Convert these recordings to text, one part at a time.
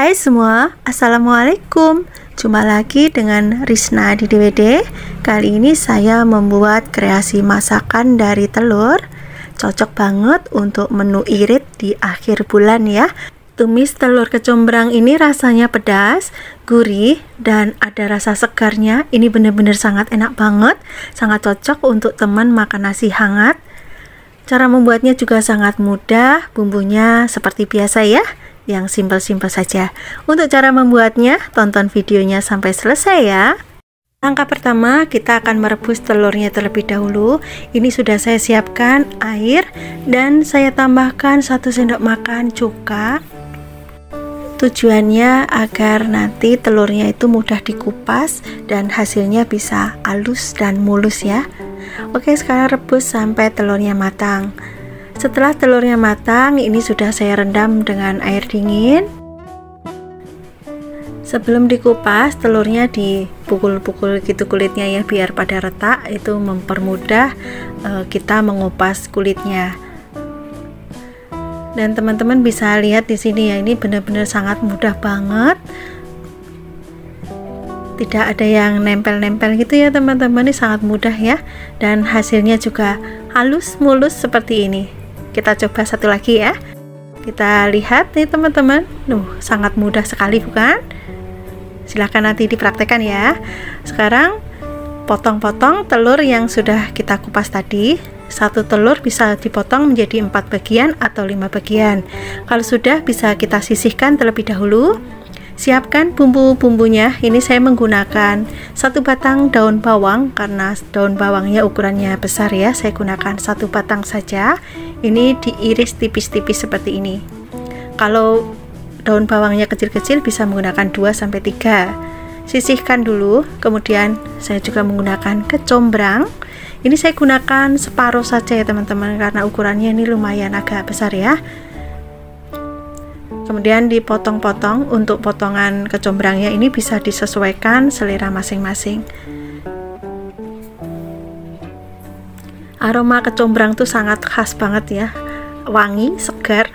Hai semua, Assalamualaikum. Jumpa lagi dengan Risna di DWD. Kali ini saya membuat kreasi masakan dari telur. Cocok banget untuk menu irit di akhir bulan ya. Tumis telur kecombrang ini rasanya pedas, gurih, dan ada rasa segarnya. Ini benar-benar sangat enak banget. Sangat cocok untuk teman makan nasi hangat. Cara membuatnya juga sangat mudah. Bumbunya seperti biasa ya, yang simpel-simpel saja. Untuk cara membuatnya, tonton videonya sampai selesai ya. Langkah pertama, kita akan merebus telurnya terlebih dahulu. Ini sudah saya siapkan air dan saya tambahkan 1 sendok makan cuka. Tujuannya agar nanti telurnya itu mudah dikupas dan hasilnya bisa halus dan mulus ya. Oke, sekarang rebus sampai telurnya matang. Setelah telurnya matang, ini sudah saya rendam dengan air dingin. Sebelum dikupas, telurnya dipukul-pukul gitu kulitnya ya, biar pada retak. Itu mempermudah kita mengupas kulitnya. Dan teman-teman bisa lihat di sini ya, ini benar-benar sangat mudah banget. Tidak ada yang nempel-nempel gitu ya teman-teman, ini sangat mudah ya. Dan hasilnya juga halus mulus seperti ini. Kita coba satu lagi ya. Kita lihat nih teman-teman, sangat mudah sekali bukan? Silahkan nanti dipraktekkan ya. Sekarang potong-potong telur yang sudah kita kupas tadi. Satu telur bisa dipotong menjadi 4 bagian atau 5 bagian. Kalau sudah, bisa kita sisihkan terlebih dahulu. Siapkan bumbu-bumbunya. Ini saya menggunakan 1 batang daun bawang, karena daun bawangnya ukurannya besar ya. Saya gunakan 1 batang saja. Ini diiris tipis-tipis seperti ini. Kalau daun bawangnya kecil-kecil bisa menggunakan 2-3. Sisihkan dulu. Kemudian saya juga menggunakan kecombrang. Ini saya gunakan separuh saja ya teman-teman, karena ukurannya ini lumayan agak besar ya. Kemudian dipotong-potong. Untuk potongan kecombrangnya ini bisa disesuaikan selera masing-masing. Aroma kecombrang tuh sangat khas banget ya, wangi, segar,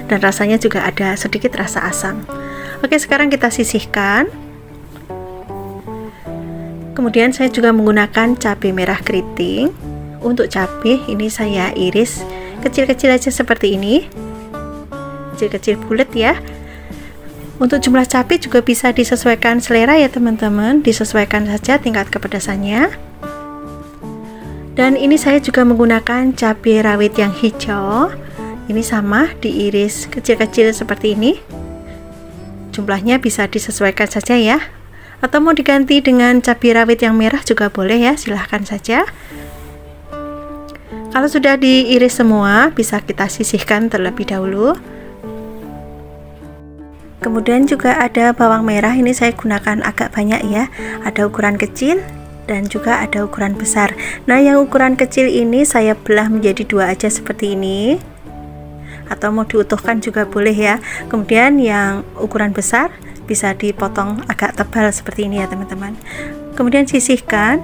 dan rasanya juga ada sedikit rasa asam. Oke, sekarang kita sisihkan. Kemudian saya juga menggunakan cabai merah keriting. Untuk cabai ini saya iris kecil-kecil aja seperti ini, kecil-kecil bulat ya. Untuk jumlah cabai juga bisa disesuaikan selera ya teman-teman, disesuaikan saja tingkat kepedasannya. Dan ini saya juga menggunakan cabai rawit yang hijau. Ini sama, diiris kecil-kecil seperti ini. Jumlahnya bisa disesuaikan saja ya. Atau mau diganti dengan cabai rawit yang merah juga boleh ya, silahkan saja. Kalau sudah diiris semua, bisa kita sisihkan terlebih dahulu. Kemudian juga ada bawang merah, ini saya gunakan agak banyak ya. Ada ukuran kecil dan juga ada ukuran besar. Nah, yang ukuran kecil ini saya belah menjadi 2 aja seperti ini. Atau mau diutuhkan juga boleh ya. Kemudian yang ukuran besar bisa dipotong agak tebal seperti ini ya teman-teman. Kemudian sisihkan.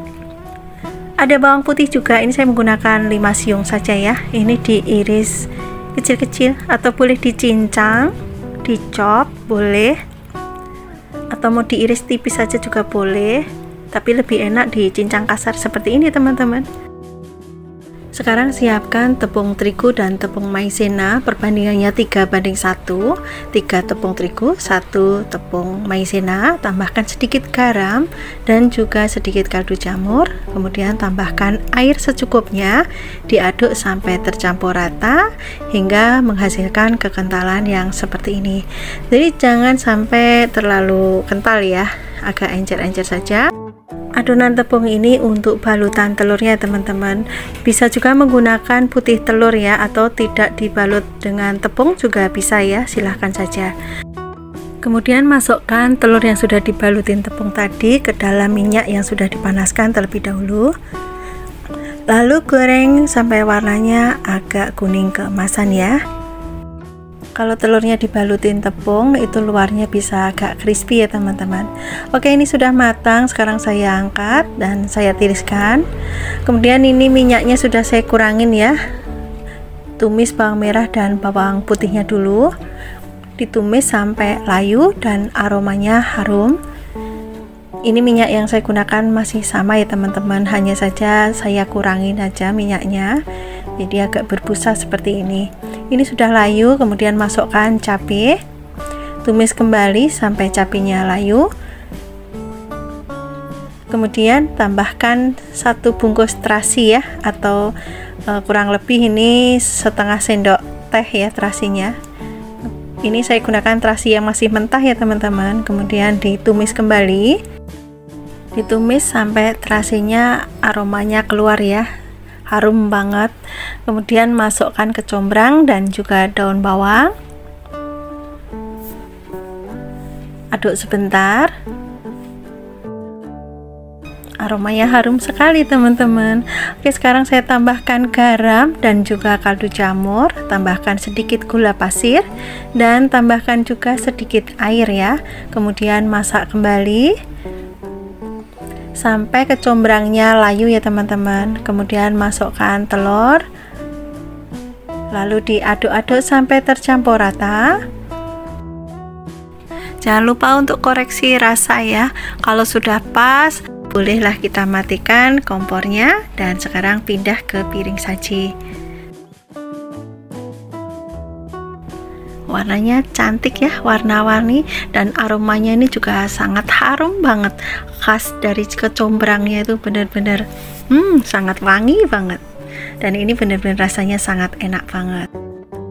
Ada bawang putih juga, ini saya menggunakan 5 siung saja ya. Ini diiris kecil-kecil atau boleh dicincang, dicop boleh, atau mau diiris tipis saja juga boleh, tapi lebih enak dicincang kasar seperti ini teman-teman. Sekarang siapkan tepung terigu dan tepung maizena, perbandingannya 3:1. 3 tepung terigu, 1 tepung maizena. Tambahkan sedikit garam dan juga sedikit kaldu jamur. Kemudian tambahkan air secukupnya. Diaduk sampai tercampur rata hingga menghasilkan kekentalan yang seperti ini. Jadi jangan sampai terlalu kental ya, agak encer-encer saja. Adonan tepung ini untuk balutan telurnya teman-teman. Bisa juga menggunakan putih telur ya, atau tidak dibalut dengan tepung juga bisa ya, silahkan saja. Kemudian masukkan telur yang sudah dibalutin tepung tadi ke dalam minyak yang sudah dipanaskan terlebih dahulu. Lalu goreng sampai warnanya agak kuning keemasan ya. Kalau telurnya dibalutin tepung, itu luarnya bisa agak crispy ya teman-teman. Oke, ini sudah matang. Sekarang saya angkat dan saya tiriskan. Kemudian ini minyaknya sudah saya kurangin ya. Tumis bawang merah dan bawang putihnya dulu. ditumis sampai layu dan aromanya harum. Ini minyak yang saya gunakan masih sama ya teman-teman, hanya saja saya kurangin aja minyaknya, jadi agak berbusa seperti ini. Ini sudah layu, kemudian masukkan cabai, tumis kembali sampai cabenya layu. Kemudian tambahkan 1 bungkus terasi ya, atau kurang lebih ini setengah sendok teh ya terasinya. Ini saya gunakan terasi yang masih mentah ya teman-teman. Kemudian ditumis kembali, ditumis sampai terasinya aromanya keluar ya, harum banget. Kemudian masukkan kecombrang dan juga daun bawang, aduk sebentar. Aromanya harum sekali teman-teman. Oke, sekarang saya tambahkan garam dan juga kaldu jamur, tambahkan sedikit gula pasir, dan tambahkan juga sedikit air ya. Kemudian masak kembali sampai kecombrangnya layu ya teman-teman. Kemudian masukkan telur, lalu diaduk-aduk sampai tercampur rata. Jangan lupa untuk koreksi rasa ya. Kalau sudah pas, bolehlah kita matikan kompornya dan sekarang pindah ke piring saji. Warnanya cantik ya, warna-warni, dan aromanya ini juga sangat harum banget, khas dari kecombrangnya itu benar-benar sangat wangi banget, dan ini benar-benar rasanya sangat enak banget.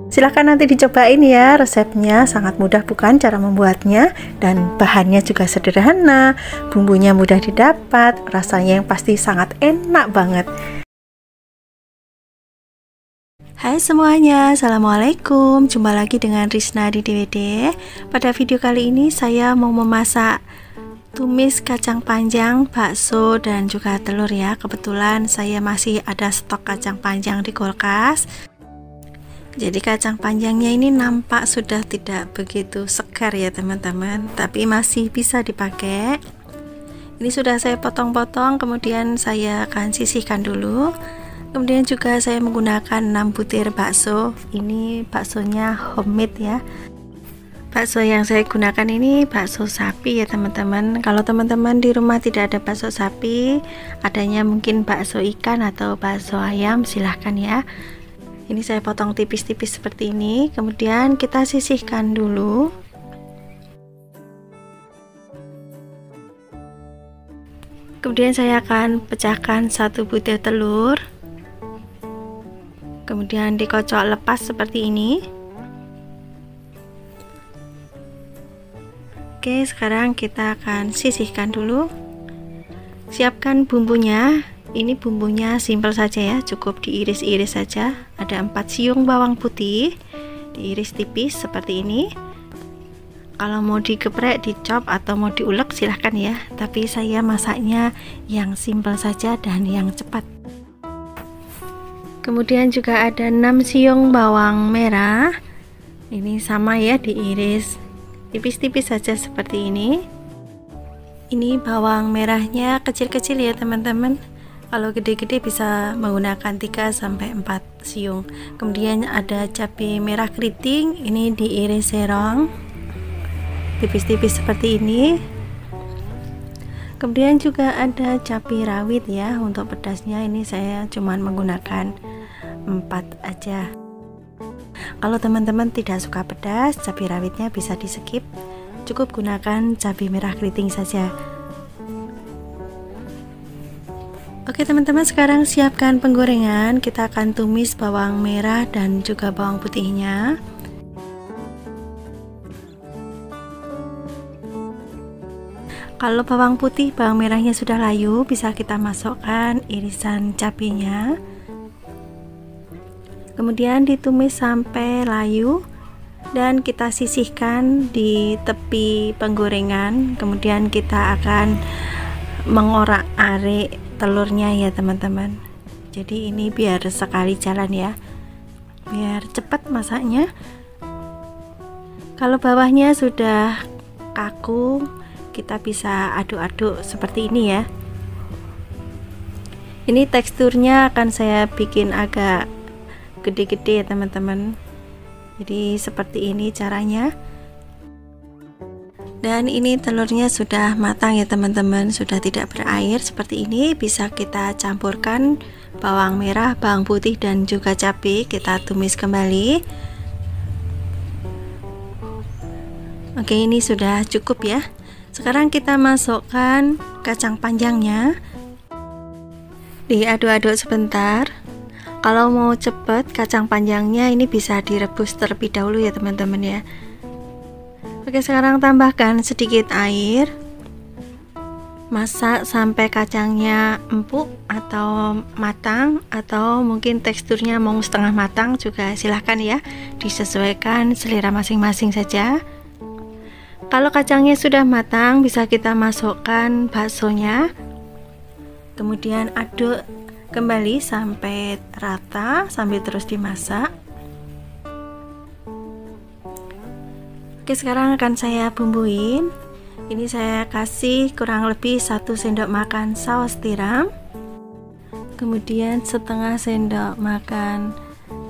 Silahkan nanti dicobain ya, resepnya sangat mudah bukan cara membuatnya, dan bahannya juga sederhana, bumbunya mudah didapat, rasanya yang pasti sangat enak banget. Hai semuanya, assalamualaikum, jumpa lagi dengan Rizna di DWD. Pada video kali ini saya mau memasak tumis kacang panjang, bakso, dan juga telur ya. Kebetulan saya masih ada stok kacang panjang di kulkas. Jadi kacang panjangnya ini nampak sudah tidak begitu segar ya teman-teman, tapi masih bisa dipakai. Ini sudah saya potong-potong, kemudian saya akan sisihkan dulu. Kemudian juga saya menggunakan 6 butir bakso. Ini baksonya homemade ya. Bakso yang saya gunakan ini bakso sapi ya teman-teman. Kalau teman-teman di rumah tidak ada bakso sapi, adanya mungkin bakso ikan atau bakso ayam, silahkan ya. Ini saya potong tipis-tipis seperti ini, kemudian kita sisihkan dulu. Kemudian saya akan pecahkan 1 butir telur, kemudian dikocok lepas seperti ini. Oke, sekarang kita akan sisihkan dulu. Siapkan bumbunya. Ini bumbunya simpel saja ya, cukup diiris-iris saja. Ada 4 siung bawang putih, diiris tipis seperti ini. Kalau mau digeprek, dicop, atau mau diulek silahkan ya, tapi saya masaknya yang simpel saja dan yang cepat. Kemudian juga ada 6 siung bawang merah. Ini sama ya, diiris tipis-tipis saja seperti ini. Ini bawang merahnya kecil-kecil ya teman-teman. Kalau gede-gede bisa menggunakan 3-4 siung. Kemudian ada cabai merah keriting, ini diiris serong tipis-tipis seperti ini. Kemudian juga ada cabai rawit ya, untuk pedasnya ini saya cuman menggunakan 4 aja. Kalau teman-teman tidak suka pedas, cabai rawitnya bisa di skip, cukup gunakan cabai merah keriting saja. Oke teman-teman, sekarang siapkan penggorengan. Kita akan tumis bawang merah dan juga bawang putihnya. Kalau bawang putih, bawang merahnya sudah layu, bisa kita masukkan irisan cabenya. Kemudian ditumis sampai layu dan kita sisihkan di tepi penggorengan. Kemudian kita akan mengorak-arik telurnya ya teman-teman. Jadi ini biar sekali jalan ya, biar cepat masaknya. Kalau bawahnya sudah kaku, kita bisa aduk-aduk seperti ini ya. Ini teksturnya akan saya bikin agak gede-gede ya teman-teman. Jadi seperti ini caranya. Dan ini telurnya sudah matang ya teman-teman, sudah tidak berair seperti ini. Bisa kita campurkan bawang merah, bawang putih dan juga cabai, kita tumis kembali. Oke, ini sudah cukup ya. Sekarang kita masukkan kacang panjangnya, diaduk-aduk sebentar. Kalau mau cepat, kacang panjangnya ini bisa direbus terlebih dahulu ya teman-teman ya. Oke, sekarang tambahkan sedikit air. Masak sampai kacangnya empuk atau matang, atau mungkin teksturnya mau setengah matang juga silahkan ya, disesuaikan selera masing-masing saja. Kalau kacangnya sudah matang, bisa kita masukkan baksonya, kemudian aduk kembali sampai rata, sambil terus dimasak. Oke, sekarang akan saya bumbuin. Ini saya kasih kurang lebih 1 sendok makan saus tiram, kemudian setengah sendok makan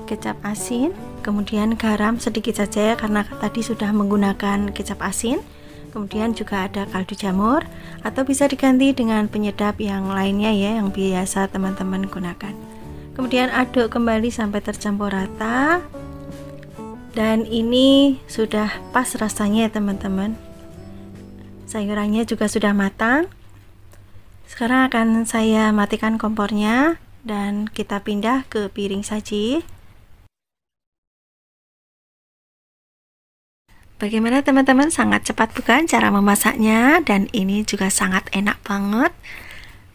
kecap asin, kemudian garam sedikit saja karena tadi sudah menggunakan kecap asin. Kemudian juga ada kaldu jamur, atau bisa diganti dengan penyedap yang lainnya ya, yang biasa teman-teman gunakan. Kemudian aduk kembali sampai tercampur rata. Dan ini sudah pas rasanya ya teman-teman. Sayurannya juga sudah matang. Sekarang akan saya matikan kompornya dan kita pindah ke piring saji. Bagaimana teman-teman, sangat cepat bukan cara memasaknya, dan ini juga sangat enak banget.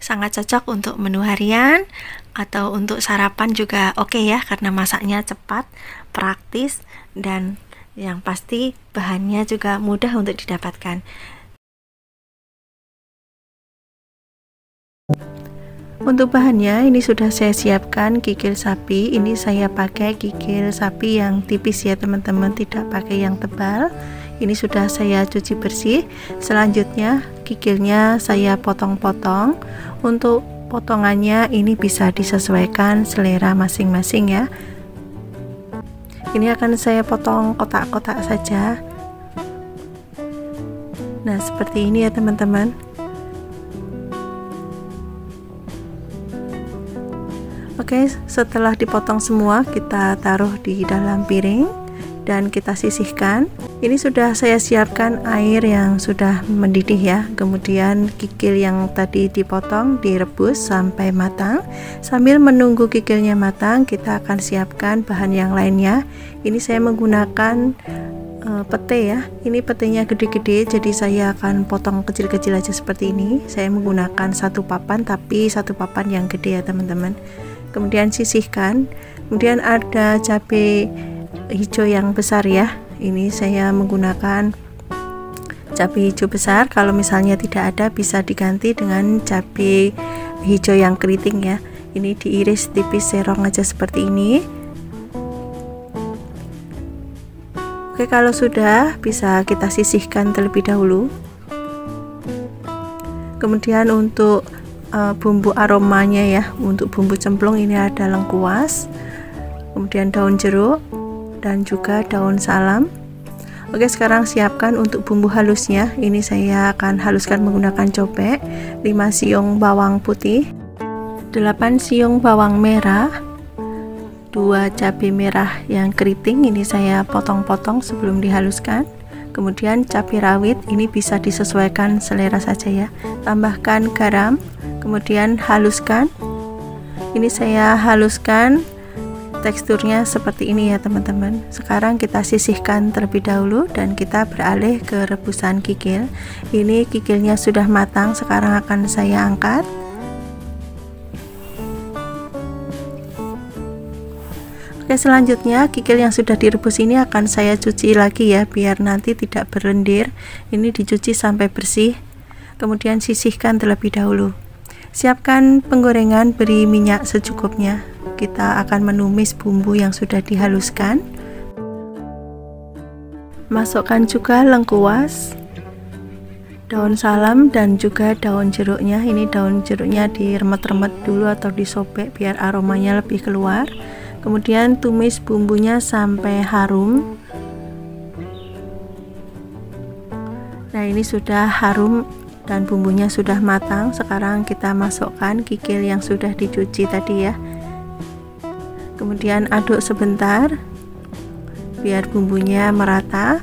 Sangat cocok untuk menu harian atau untuk sarapan juga oke ya, karena masaknya cepat, praktis, dan yang pasti bahannya juga mudah untuk didapatkan. Untuk bahannya ini sudah saya siapkan kikil sapi. Ini saya pakai kikil sapi yang tipis ya teman-teman, tidak pakai yang tebal. Ini sudah saya cuci bersih. Selanjutnya kikilnya saya potong-potong. Untuk potongannya ini bisa disesuaikan selera masing-masing ya. Ini akan saya potong kotak-kotak saja. Nah, seperti ini ya teman-teman. Oke, setelah dipotong semua, kita taruh di dalam piring dan kita sisihkan. Ini sudah saya siapkan air yang sudah mendidih ya. Kemudian kikil yang tadi dipotong direbus sampai matang. Sambil menunggu kikilnya matang, kita akan siapkan bahan yang lainnya. Ini saya menggunakan pete ya. Ini petenya gede-gede, jadi saya akan potong kecil-kecil aja seperti ini. Saya menggunakan 1 papan, tapi 1 papan yang gede ya teman-teman. Kemudian sisihkan. Kemudian ada cabai hijau yang besar ya. Ini saya menggunakan cabai hijau besar. Kalau misalnya tidak ada, bisa diganti dengan cabai hijau yang keriting ya. Ini diiris tipis serong aja seperti ini. Oke, kalau sudah bisa kita sisihkan terlebih dahulu. Kemudian untuk bumbu aromanya ya, untuk bumbu cemplung ini ada lengkuas, kemudian daun jeruk dan juga daun salam. Oke, sekarang siapkan untuk bumbu halusnya. Ini saya akan haluskan menggunakan cobek, 5 siung bawang putih, 8 siung bawang merah, 2 cabai merah yang keriting, ini saya potong-potong sebelum dihaluskan. Kemudian cabai rawit, ini bisa disesuaikan selera saja ya. Tambahkan garam, kemudian haluskan. Ini saya haluskan, teksturnya seperti ini ya teman-teman. Sekarang kita sisihkan terlebih dahulu dan kita beralih ke rebusan kikil. Ini kikilnya sudah matang, sekarang akan saya angkat. Oke, selanjutnya kikil yang sudah direbus ini akan saya cuci lagi ya, biar nanti tidak berlendir. Ini dicuci sampai bersih, kemudian sisihkan terlebih dahulu. Siapkan penggorengan, beri minyak secukupnya. Kita akan menumis bumbu yang sudah dihaluskan. Masukkan juga lengkuas, daun salam dan juga daun jeruknya. Ini daun jeruknya diremet-remet dulu atau disobek biar aromanya lebih keluar. Kemudian tumis bumbunya sampai harum. Nah, Nah, ini sudah harum dan bumbunya sudah matang. Sekarang kita masukkan kikil yang sudah dicuci tadi ya. Kemudian aduk sebentar biar bumbunya merata.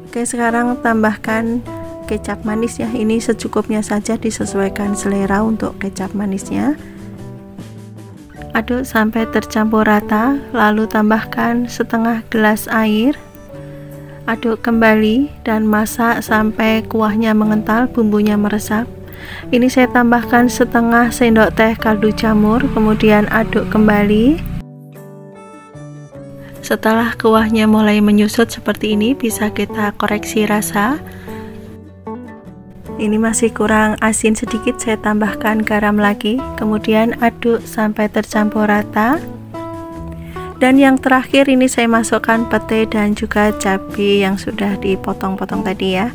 Oke, sekarang tambahkan kecap manis ya. Ini secukupnya saja, disesuaikan selera untuk kecap manisnya. Aduk sampai tercampur rata, lalu tambahkan setengah gelas air. Aduk kembali dan masak sampai kuahnya mengental, bumbunya meresap. Ini saya tambahkan setengah sendok teh kaldu jamur, kemudian aduk kembali. Setelah kuahnya mulai menyusut seperti ini, bisa kita koreksi rasa. Ini masih kurang asin sedikit, saya tambahkan garam lagi, kemudian aduk sampai tercampur rata. Dan yang terakhir ini saya masukkan pete dan juga cabai yang sudah dipotong-potong tadi ya.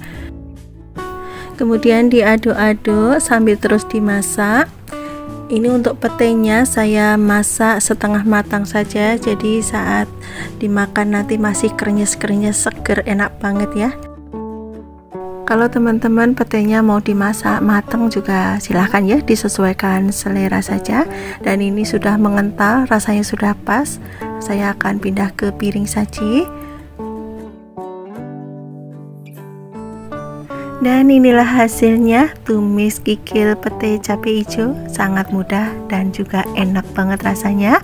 Kemudian diaduk-aduk sambil terus dimasak. Ini untuk petenya saya masak setengah matang saja, jadi saat dimakan nanti masih krenyes-krenyes, seger, enak banget ya. Kalau teman-teman petenya mau dimasak matang juga silahkan ya, disesuaikan selera saja. Dan ini sudah mengental, rasanya sudah pas. Saya akan pindah ke piring saji. Dan inilah hasilnya, tumis kikil pete cabai hijau. Sangat mudah dan juga enak banget rasanya.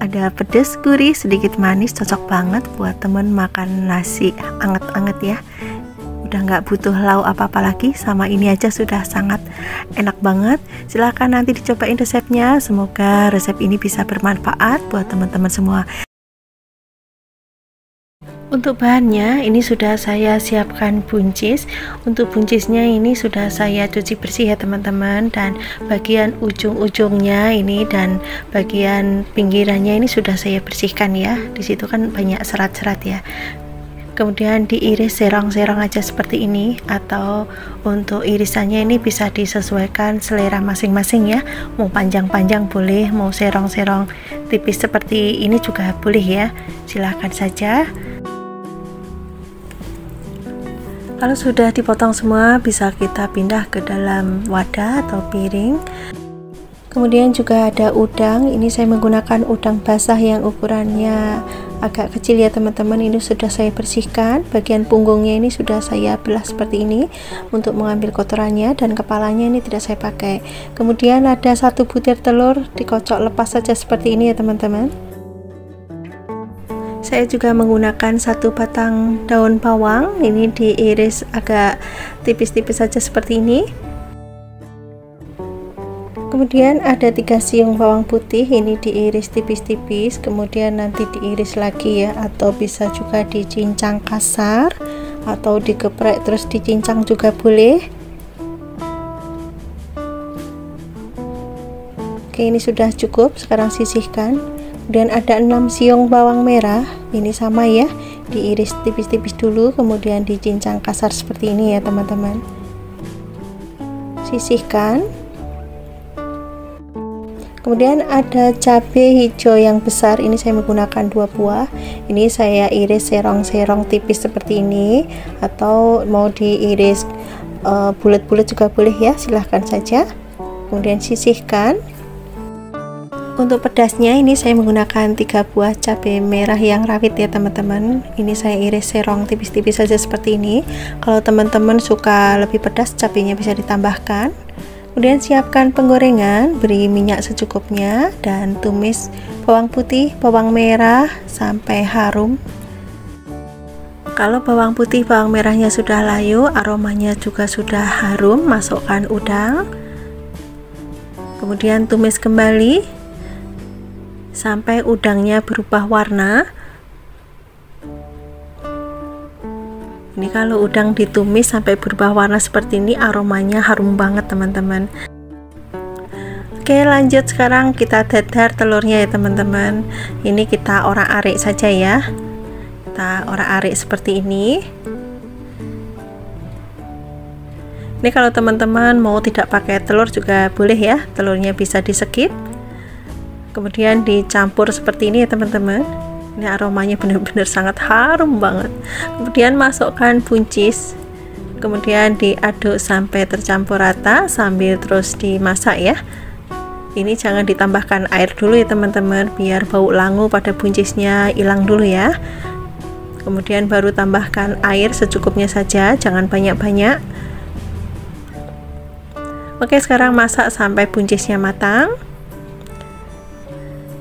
Ada pedas, gurih, sedikit manis, cocok banget buat temen makan nasi anget-anget ya. Udah nggak butuh lauk apa-apa lagi, sama ini aja sudah sangat enak banget. Silahkan nanti dicobain resepnya. Semoga resep ini bisa bermanfaat buat teman-teman semua. Untuk bahannya ini sudah saya siapkan buncis. Untuk buncisnya ini sudah saya cuci bersih ya teman-teman, dan bagian ujung-ujungnya ini dan bagian pinggirannya ini sudah saya bersihkan ya. Di situ kan banyak serat-serat ya. Kemudian diiris serong-serong aja seperti ini, atau untuk irisannya ini bisa disesuaikan selera masing-masing ya. Mau panjang-panjang boleh, mau serong-serong tipis seperti ini juga boleh ya. Silahkan saja. Kalau sudah dipotong semua, bisa kita pindah ke dalam wadah atau piring. Kemudian juga ada udang. Ini saya menggunakan udang basah yang ukurannya agak kecil ya teman-teman. Ini sudah saya bersihkan. Bagian punggungnya ini sudah saya belah seperti ini untuk mengambil kotorannya, dan kepalanya ini tidak saya pakai. Kemudian ada 1 butir telur, dikocok lepas saja seperti ini ya teman-teman. Saya juga menggunakan 1 batang daun bawang. Ini diiris agak tipis-tipis saja seperti ini. Kemudian ada 3 siung bawang putih, ini diiris tipis-tipis, kemudian nanti diiris lagi ya, atau bisa juga dicincang kasar atau digeprek terus dicincang juga boleh. Oke, ini sudah cukup, sekarang sisihkan. Kemudian ada 6 siung bawang merah, ini sama ya, diiris tipis-tipis dulu, kemudian dicincang kasar seperti ini ya teman-teman. Sisihkan. Kemudian ada cabai hijau yang besar, ini saya menggunakan 2 buah. Ini saya iris serong-serong tipis seperti ini, atau mau diiris bulat-bulat juga boleh ya, silahkan saja. Kemudian sisihkan. Untuk pedasnya ini saya menggunakan 3 buah cabai merah yang rawit ya teman-teman. Ini saya iris serong tipis-tipis saja seperti ini. Kalau teman-teman suka lebih pedas, cabainya bisa ditambahkan. Kemudian siapkan penggorengan, beri minyak secukupnya, dan tumis bawang putih, bawang merah sampai harum. Kalau bawang putih, bawang merahnya sudah layu, aromanya juga sudah harum, masukkan udang. Kemudian tumis kembali sampai udangnya berubah warna. Ini kalau udang ditumis sampai berubah warna seperti ini, aromanya harum banget teman-teman. Oke, lanjut, sekarang kita dadar telurnya ya teman-teman. Ini kita orak-arik saja ya. Kita orak-arik seperti ini. Ini kalau teman-teman mau tidak pakai telur juga boleh ya, telurnya bisa di skip. Kemudian dicampur seperti ini ya teman-teman. Ini aromanya benar-benar sangat harum banget. Kemudian masukkan buncis, kemudian diaduk sampai tercampur rata sambil terus dimasak ya. Ini jangan ditambahkan air dulu ya teman-teman, biar bau langu pada buncisnya hilang dulu ya. Kemudian baru tambahkan air secukupnya saja, jangan banyak-banyak. Oke, sekarang masak sampai buncisnya matang.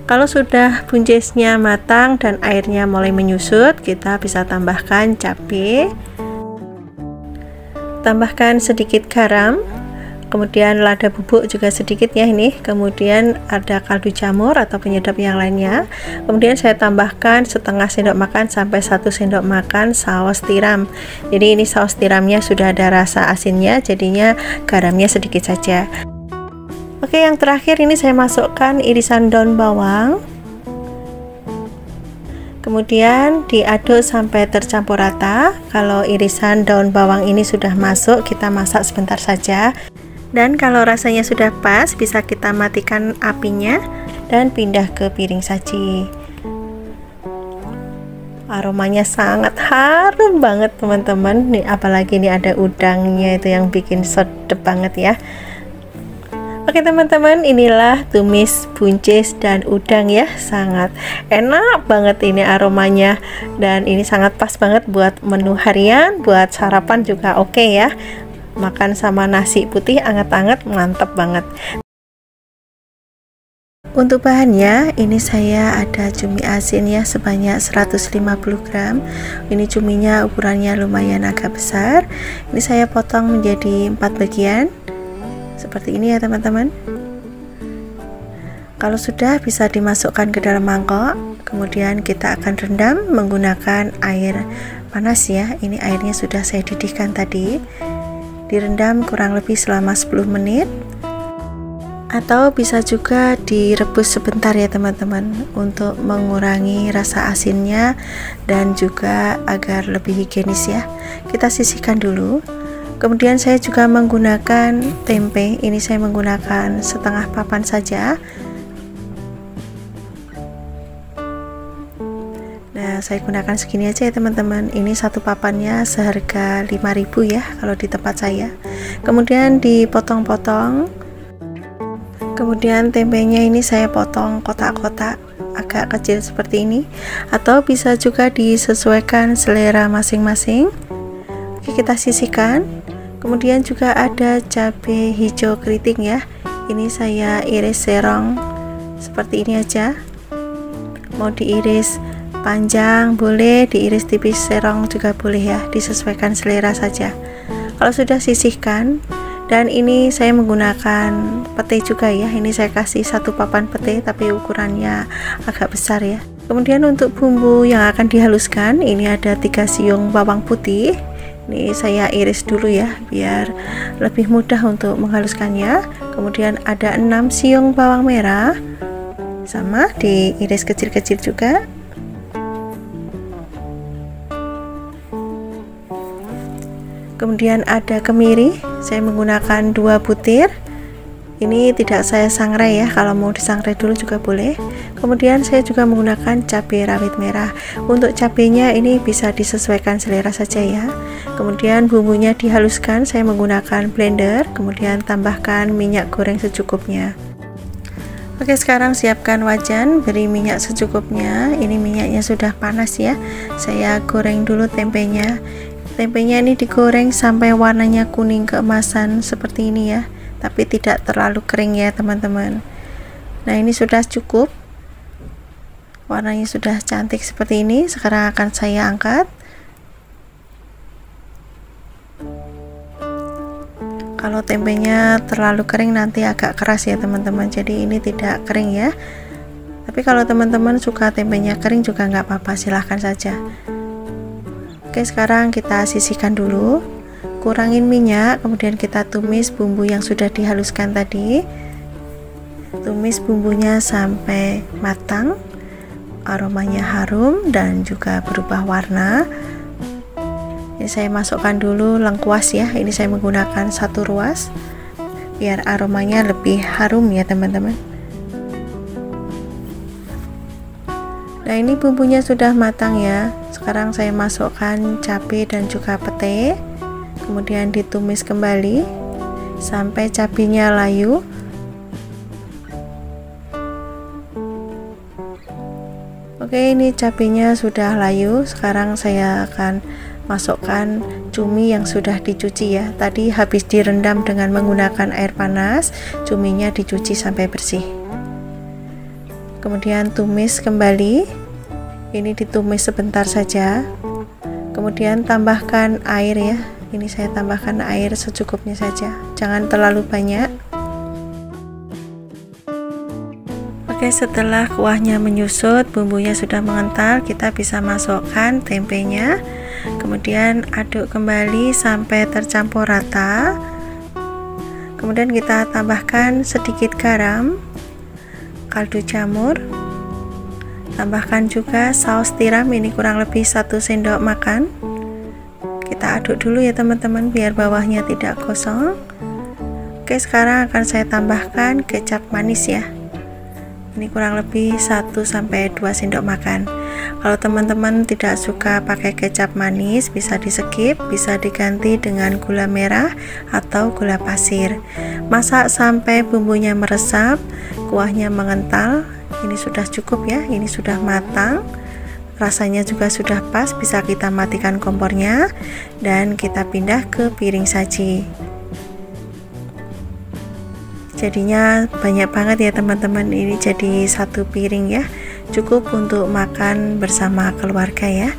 Kalau sudah buncisnya matang dan airnya mulai menyusut, kita bisa tambahkan cabai, tambahkan sedikit garam, kemudian lada bubuk juga sedikit ya ini, kemudian ada kaldu jamur atau penyedap yang lainnya. Kemudian saya tambahkan setengah sendok makan sampai 1 sendok makan saus tiram. Jadi ini saus tiramnya sudah ada rasa asinnya, jadinya garamnya sedikit saja. Oke, yang terakhir ini saya masukkan irisan daun bawang, kemudian diaduk sampai tercampur rata. Kalau irisan daun bawang ini sudah masuk, kita masak sebentar saja, dan kalau rasanya sudah pas bisa kita matikan apinya dan pindah ke piring saji. Aromanya sangat harum banget teman-teman nih, apalagi ini ada udangnya, itu yang bikin sedap banget ya. Oke teman-teman, inilah tumis buncis dan udang ya, sangat enak banget ini aromanya, dan ini sangat pas banget buat menu harian, buat sarapan juga oke ya. Makan sama nasi putih anget-anget, mantap banget. Untuk bahannya, ini saya ada cumi asin ya sebanyak 150 gram. Ini cuminya ukurannya lumayan agak besar. Ini saya potong menjadi 4 bagian. Seperti ini ya teman-teman. Kalau sudah, bisa dimasukkan ke dalam mangkok, kemudian kita akan rendam menggunakan air panas ya. Ini airnya sudah saya didihkan tadi. Direndam kurang lebih selama 10 menit, atau bisa juga direbus sebentar ya teman-teman, untuk mengurangi rasa asinnya dan juga agar lebih higienis ya. Kita sisihkan dulu. Kemudian saya juga menggunakan tempe, ini saya menggunakan setengah papan saja. Nah, saya gunakan segini aja ya teman-teman. Ini satu papannya seharga 5.000 ya kalau di tempat saya. Kemudian dipotong-potong. Kemudian tempenya ini saya potong kotak-kotak agak kecil seperti ini, atau bisa juga disesuaikan selera masing-masing. Oke, kita sisihkan. Kemudian juga ada cabai hijau keriting ya. Ini saya iris serong seperti ini aja. Mau diiris panjang boleh, diiris tipis serong juga boleh ya, disesuaikan selera saja. Kalau sudah sisihkan, dan ini saya menggunakan pete juga ya. Ini saya kasih satu papan pete tapi ukurannya agak besar ya. Kemudian untuk bumbu yang akan dihaluskan, ini ada 3 siung bawang putih. Ini saya iris dulu ya biar lebih mudah untuk menghaluskannya. Kemudian ada 6 siung bawang merah, sama diiris kecil-kecil juga. Kemudian ada kemiri, saya menggunakan 2 butir. Ini tidak saya sangrai ya, kalau mau disangrai dulu juga boleh. Kemudian saya juga menggunakan cabai rawit merah. Untuk cabenya ini bisa disesuaikan selera saja ya. Kemudian bumbunya dihaluskan, saya menggunakan blender. Kemudian tambahkan minyak goreng secukupnya. Oke, sekarang siapkan wajan, beri minyak secukupnya. Ini minyaknya sudah panas ya. Saya goreng dulu tempenya. Tempenya ini digoreng sampai warnanya kuning keemasan seperti ini ya, tapi tidak terlalu kering ya teman-teman. Nah, ini sudah cukup, warnanya sudah cantik seperti ini. Sekarang akan saya angkat. Kalau tempenya terlalu kering nanti agak keras ya teman-teman, jadi ini tidak kering ya. Tapi kalau teman-teman suka tempenya kering juga nggak apa-apa, silahkan saja. Oke, sekarang kita sisihkan dulu, kurangin minyak, kemudian kita tumis bumbu yang sudah dihaluskan tadi. Tumis bumbunya sampai matang, aromanya harum dan juga berubah warna. Ini saya masukkan dulu lengkuas ya, ini saya menggunakan 1 ruas biar aromanya lebih harum ya teman-teman. Nah, ini bumbunya sudah matang ya. Sekarang saya masukkan cabai dan juga pete, kemudian ditumis kembali sampai cabenya layu. Oke, ini cabenya sudah layu. Sekarang saya akan masukkan cumi yang sudah dicuci ya. Tadi habis direndam dengan menggunakan air panas, cuminya dicuci sampai bersih. Kemudian tumis kembali. Ini ditumis sebentar saja. Kemudian tambahkan air ya. Ini saya tambahkan air secukupnya saja, jangan terlalu banyak. Oke, setelah kuahnya menyusut, bumbunya sudah mengental, kita bisa masukkan tempenya. Kemudian aduk kembali sampai tercampur rata. Kemudian kita tambahkan sedikit garam, kaldu jamur, tambahkan juga saus tiram, ini kurang lebih 1 sendok makan. Kita aduk dulu ya teman-teman, biar bawahnya tidak gosong. Oke, sekarang akan saya tambahkan kecap manis ya. Ini kurang lebih 1-2 sendok makan. Kalau teman-teman tidak suka pakai kecap manis, bisa di skip, bisa diganti dengan gula merah atau gula pasir. Masak sampai bumbunya meresap, kuahnya mengental. Ini sudah cukup ya, ini sudah matang. Rasanya juga sudah pas, bisa kita matikan kompornya dan kita pindah ke piring saji. Jadinya banyak banget ya teman-teman, ini jadi 1 piring ya, cukup untuk makan bersama keluarga ya.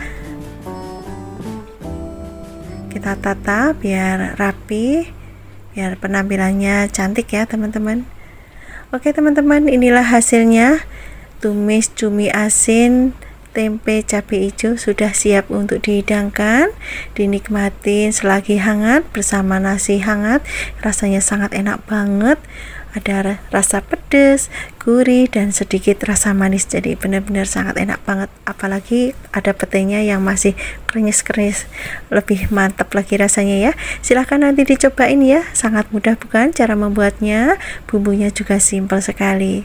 Kita tata biar rapi, biar penampilannya cantik ya teman-teman. Oke teman-teman, inilah hasilnya. Tumis cumi asin tempe cabai hijau sudah siap untuk dihidangkan, dinikmatin selagi hangat bersama nasi hangat. Rasanya sangat enak banget, ada rasa pedas, gurih, dan sedikit rasa manis, jadi benar-benar sangat enak banget. Apalagi ada petenya yang masih krenyes-krenyes, lebih mantap lagi rasanya ya. Silahkan nanti dicobain ya, sangat mudah bukan cara membuatnya, bumbunya juga simpel sekali.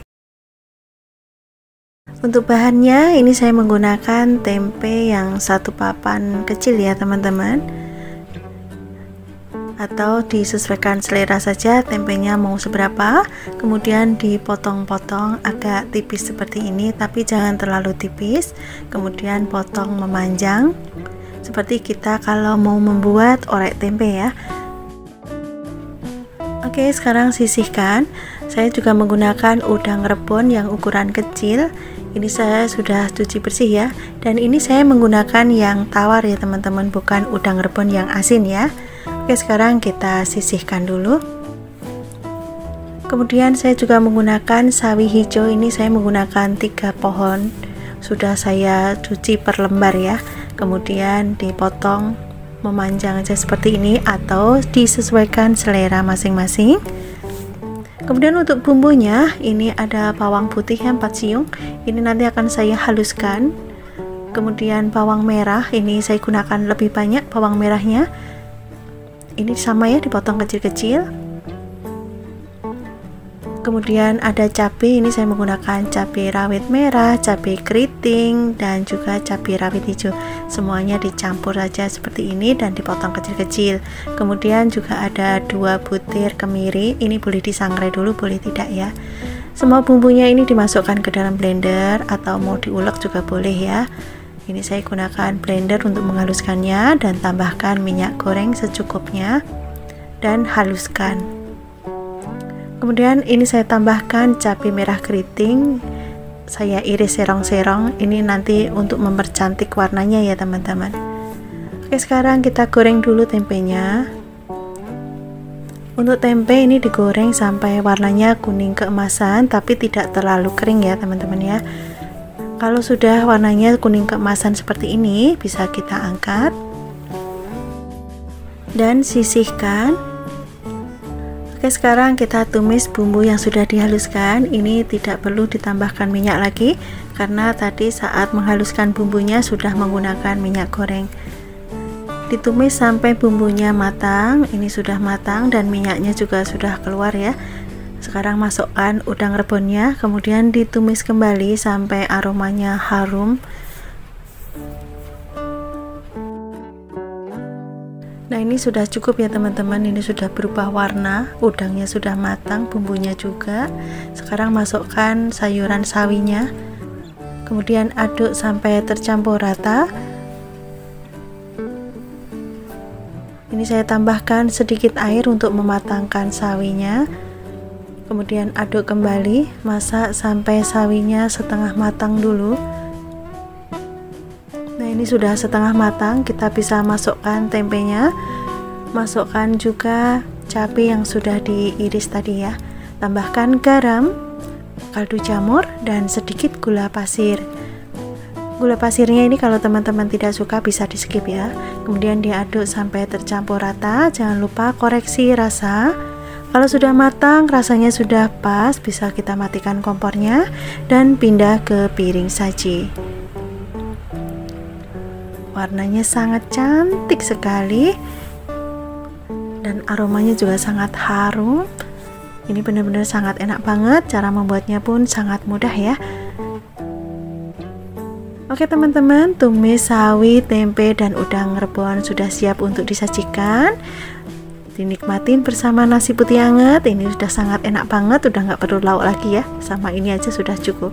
Untuk bahannya, ini saya menggunakan tempe yang 1 papan kecil ya teman-teman, atau disesuaikan selera saja tempenya mau seberapa. Kemudian dipotong-potong agak tipis seperti ini, tapi jangan terlalu tipis. Kemudian potong memanjang seperti kita kalau mau membuat orek tempe ya. Oke, sekarang sisihkan. Saya juga menggunakan udang rebon yang ukuran kecil. Ini saya sudah cuci bersih ya, dan ini saya menggunakan yang tawar ya teman-teman, bukan udang rebon yang asin ya. Oke, sekarang kita sisihkan dulu. Kemudian saya juga menggunakan sawi hijau, ini saya menggunakan 3 pohon, sudah saya cuci per lembar ya. Kemudian dipotong memanjang aja seperti ini, atau disesuaikan selera masing-masing. Kemudian untuk bumbunya, ini ada bawang putih yang 4 siung, ini nanti akan saya haluskan. Kemudian bawang merah, ini saya gunakan lebih banyak bawang merahnya, ini sama ya, dipotong kecil-kecil. Kemudian ada cabai, ini saya menggunakan cabai rawit merah, cabai keriting, dan juga cabai rawit hijau. Semuanya dicampur saja seperti ini dan dipotong kecil-kecil. Kemudian juga ada 2 butir kemiri, ini boleh disangrai dulu, boleh tidak ya. Semua bumbunya ini dimasukkan ke dalam blender atau mau diulek juga boleh ya. Ini saya gunakan blender untuk menghaluskannya, dan tambahkan minyak goreng secukupnya dan haluskan. Kemudian ini saya tambahkan cabai merah keriting, saya iris serong-serong, ini nanti untuk mempercantik warnanya ya teman-teman. Oke, sekarang kita goreng dulu tempenya. Untuk tempe ini digoreng sampai warnanya kuning keemasan, tapi tidak terlalu kering ya teman-teman ya. Kalau sudah warnanya kuning keemasan seperti ini, bisa kita angkat dan sisihkan. Oke, sekarang kita tumis bumbu yang sudah dihaluskan. Ini tidak perlu ditambahkan minyak lagi, karena tadi saat menghaluskan bumbunya sudah menggunakan minyak goreng. Ditumis sampai bumbunya matang. Ini sudah matang dan minyaknya juga sudah keluar ya. Sekarang masukkan udang rebonnya, kemudian ditumis kembali sampai aromanya harum. Nah, ini sudah cukup ya teman-teman, ini sudah berubah warna, udangnya sudah matang, bumbunya juga. Sekarang masukkan sayuran sawinya, kemudian aduk sampai tercampur rata. Ini saya tambahkan sedikit air untuk mematangkan sawinya, kemudian aduk kembali, masak sampai sawinya setengah matang dulu. Nah, ini sudah setengah matang, kita bisa masukkan tempenya, masukkan juga cabai yang sudah diiris tadi ya, tambahkan garam, kaldu jamur, dan sedikit gula pasir. Gula pasirnya ini kalau teman-teman tidak suka bisa di skip ya. Kemudian diaduk sampai tercampur rata, jangan lupa koreksi rasa. Kalau sudah matang, rasanya sudah pas, bisa kita matikan kompornya dan pindah ke piring saji. Warnanya sangat cantik sekali dan aromanya juga sangat harum. Ini benar-benar sangat enak banget, cara membuatnya pun sangat mudah ya. Oke teman-teman, tumis sawi, tempe, dan udang rebon sudah siap untuk disajikan. Dinikmatin bersama nasi putih hangat. Ini sudah sangat enak banget, udah nggak perlu lauk lagi ya, sama ini aja sudah cukup.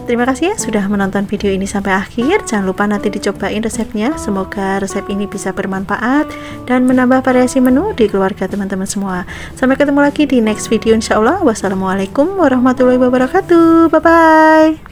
Terima kasih ya sudah menonton video ini sampai akhir. Jangan lupa nanti dicobain resepnya. Semoga resep ini bisa bermanfaat dan menambah variasi menu di keluarga teman-teman semua. Sampai ketemu lagi di next video insya Allah. Wassalamualaikum warahmatullahi wabarakatuh. Bye bye.